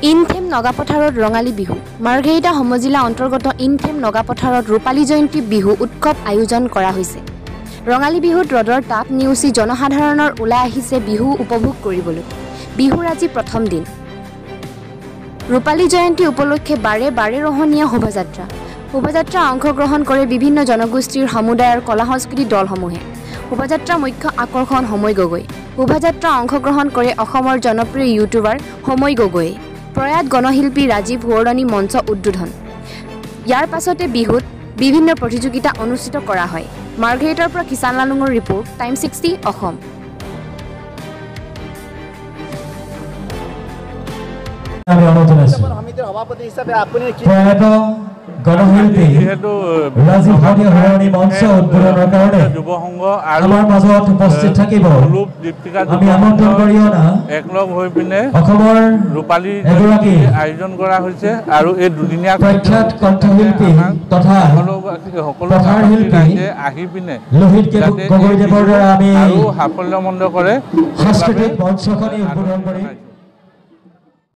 ইনথেম নগাপথাৰত ৰঙালী বিহু মাৰ্ঘেৰিটা সমজিলা অন্তৰ্গত ইনথেম নগাপথাৰত ৰূপালী জয়ন্তী বিহু উৎসৱ আয়োজন কৰা হৈছে। ৰঙালী বিহুত ৰদৰ তাপ নিউচি জনসাধাৰণৰ ওলাই আহিছে বিহু উপভোগ কৰিবলৈ। বিহুৰ আজি প্ৰথম দিন। ৰূপালী জয়ন্তী উপলক্ষে বাৰে বাৰে ৰহণীয়া শোভাযাত্ৰা অংশগ্ৰহণ কৰে বিভিন্ন জনগোষ্ঠীৰ সমুদায়ৰ কলা সংস্কৃতি দলসমূহে। শোভাযাত্ৰাৰ মুখ্য আকৰ্ষণ সময় গগৈ। শোভাযাত্ৰা অংশগ্ৰহণ কৰে অসমৰ জনপ্ৰিয় ইউটিউবাৰ সময় গগৈ। প্ৰয়াত গণশিল্পী ৰাজীৱ হুৱৰণী মঞ্চ উদ্বোধন। ইয়াৰ পাছতে বিহুত বিভিন্ন প্ৰতিযোগিতা অনুষ্ঠিত কৰা হয়। মাৰ্ঘেৰিটাৰ পৰা কিষাণ লালুঙৰ ৰিপৰ্ট, টাইম 60 অসম। সভাপতি হিচাপে আপুনি গণশিল্পী ৰাজীৱ হুৱৰণী মঞ্চ উদ্বোধনৰ কাৰণে যুৱ সংঘ আমাৰ মাজত উপস্থিত থাকিব। আমি আমন্ত্ৰণ কৰি অনা একলগ হৈ পিনে অসমৰ ৰূপালী এগৰাকী আয়োজন কৰা হৈছে আৰু এই দুদিনীয়া প্ৰখ্যাত কণ্ঠশিল্পী তথা সকলো শিল্পী আহি পিনে লোহিত গগৈদেৱৰ দ্বাৰা আমি আৰু সাফল্যমণ্ড কৰে সাংস্কৃতিক মঞ্চখনি উদ্বোধন কৰি